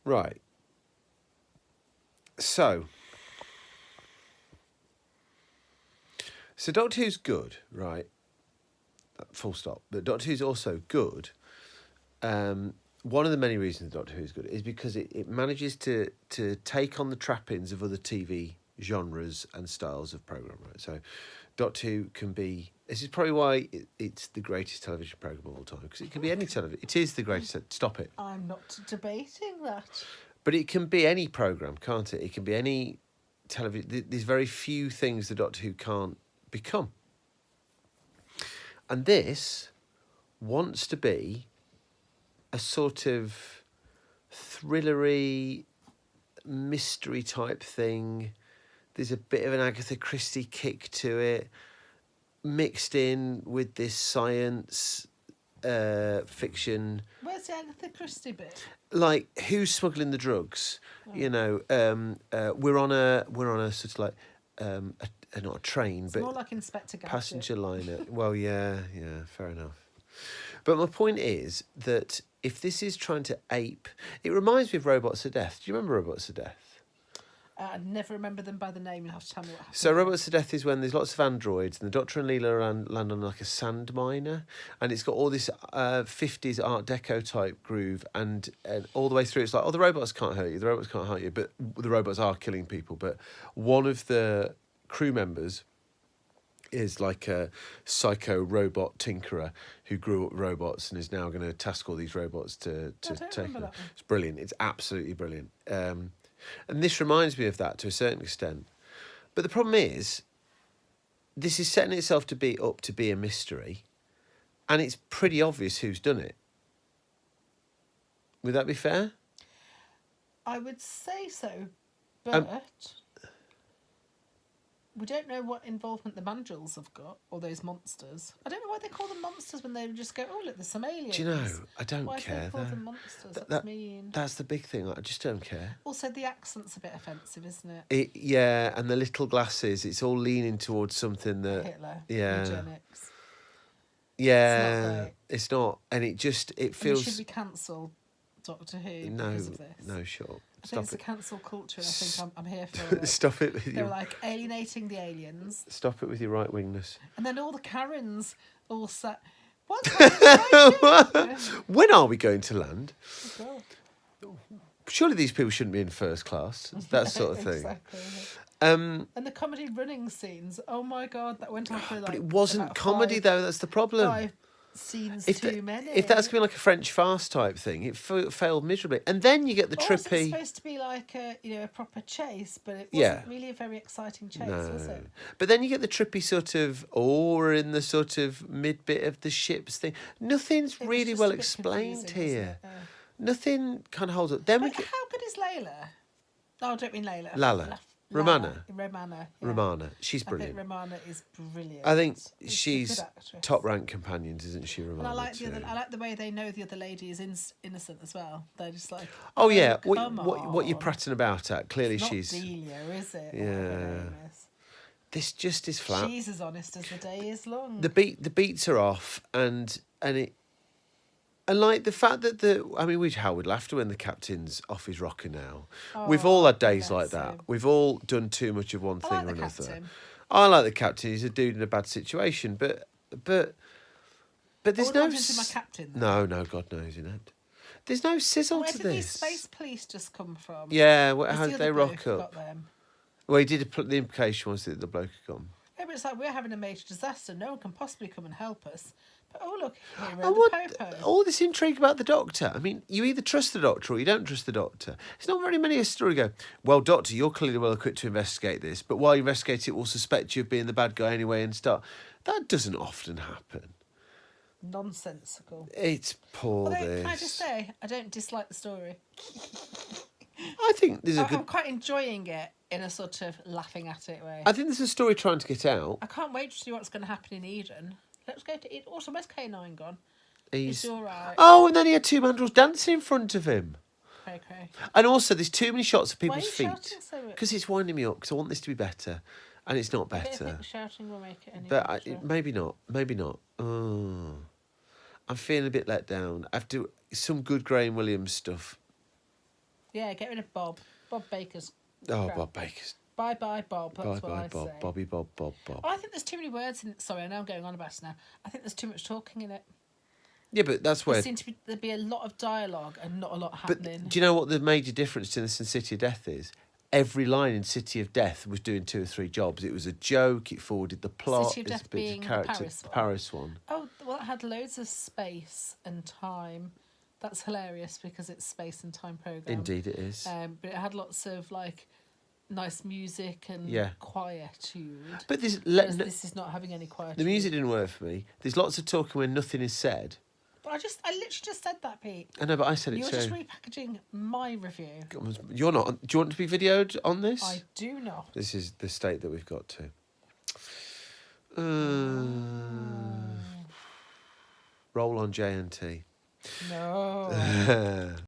Right. So Doctor Who's good, right? Full stop. But Doctor Who's also good. One of the many reasons Doctor Who is good is because it manages to take on the trappings of other TV genres and styles of programme, right? So Doctor Who can be... This is probably why it's the greatest television programme of all time, because it can be any television... It is the greatest... Stop it. I'm not debating that. But it can be any programme, can't it? It can be any television... There's very few things that Doctor Who can't become. And this wants to be a sort of thrillery, mystery type thing. There's a bit of an Agatha Christie kick to it, mixed in with this science fiction. Where's the Agatha Christie bit? Like, who's smuggling the drugs? Oh. You know, we're on a sort of like not a train, but more like Inspector Gadget. Passenger liner. Well, yeah, fair enough. But my point is that if this is trying to ape... It reminds me of Robots to Death. Do you remember Robots to Death? I never remember them by the name. You'll have to tell me what happened. So Robots to Death is when there's lots of androids and the Doctor and Leela land on like a sand miner, and it's got all this 50s Art Deco type groove, and all the way through it's like, oh, the robots can't hurt you, but the robots are killing people. But one of the crew members is like a psycho robot tinkerer who grew up robots and is now going to task all these robots to take them. It's brilliant. It's absolutely brilliant. And this reminds me of that to a certain extent. But the problem is, this is setting itself to be a mystery, and it's pretty obvious who's done it. Would that be fair? I would say so, but we don't know what involvement the Mandrills have got, or those monsters. I don't know why they call them monsters when they just go, oh, look, there's some aliens. Do you know, I don't why care. Why do they call them monsters? That's mean. That's the big thing. I just don't care. Also, the accent's a bit offensive, isn't it? Yeah, and the little glasses, it's all leaning towards something that... Hitler. Yeah. Eugenics. Yeah, it's not. And it feels... Should we cancel Doctor Who no, because of this? No, sure. I think it's a cancel culture, and I think I'm here for it. Stop it with They're like alienating the aliens. Stop it with your right-wingness. And then all the Karens all sat... What's When are we going to land? Oh, Surely these people shouldn't be in first class. That sort of thing. Exactly. And the comedy running scenes. Oh my God, that went on for like... But it wasn't comedy, though. That's the problem. 5 scenes too many. If that's going to be like a French farce type thing, it failed miserably. And then you get the trippy... It's supposed to be like a proper chase, but it wasn't really a very exciting chase, was it? But then you get the trippy sort of, we're in the sort of mid bit of the ship's thing. Nothing's really well explained here. Nothing kind of holds up. Then how good is Layla? Oh, I don't mean Layla. Lala. Romana. Yeah. Romana. She's brilliant. I think Romana is brilliant. I think she's top rank companions, isn't she, Romana? And I like the way they know the other lady is innocent as well. They're just like, oh yeah, what you're prattling about at? Clearly, she's not Delia, is it? Yeah. This just is flat. She's as honest as the day is long. The beats are off, and like the fact that how we'd laughter when the captain's off his rocker now. We've all had days like that. We've all done too much of one thing or another. Captain. I like the captain. He's a dude in a bad situation, but there's no. My captain. No, God knows, There's no sizzle to this. Where did these space police just come from? Yeah, how did they rock up? Got them? Well, he did. The implication was that the bloke had gone. Yeah, but it's like we're having a major disaster. No one can possibly come and help us. Oh, look, here the Popo. All this intrigue about the Doctor. I mean, you either trust the Doctor or you don't trust the Doctor. It's not very many a story go, well, Doctor, you're clearly well equipped to investigate this, but while you investigate it, we'll suspect you of being the bad guy anyway and start. That doesn't often happen. Nonsensical. It's poor, this. Can I just say, I don't dislike the story. I think there's I'm quite enjoying it in a sort of laughing at it way. I think there's a story trying to get out. I can't wait to see what's going to happen in Eden. Let's go to Eden. Also, where's K9 gone? He's all right. Oh, and then he had 2 mandrels dancing in front of him. Okay. And also, there's too many shots of people's feet. Why are you shouting so much? Because it's winding me up, because I want this to be better. And it's not better. I don't think shouting will make it any better. Maybe not. Oh. I'm feeling a bit let down. After some good Graham Williams stuff. Yeah, get rid of Bob. Bob Baker's. Oh, crap. Bob Baker's. Bye bye Bob. That's Bye what bye I Bob. say. Bobby Bob Bob Bob. Oh, I think there's too many words in it. Sorry, I know I'm going on about it now. I think there's too much talking in it. Yeah, but that's There where. seems to be a lot of dialogue and not a lot But happening. do you know what the major difference to this and City of Death is? Every line in City of Death was doing 2 or 3 jobs. It was a joke. It forwarded the plot. City of there's Death a bit being the character. Paris one. Paris one. Oh, well, it had loads of space and time. That's hilarious because it's space and time program. Indeed, it is. But it had lots of like nice music and Yeah. quietude. But Whereas this is not having any quietude. the music didn't work for me. There's lots of talking when nothing is said. But I literally just said that, Pete. I know, but I said it You're too. just repackaging my review. You're not. Do you want to be videoed on this? I do not. This is the state that we've got to. Roll on JNT. No.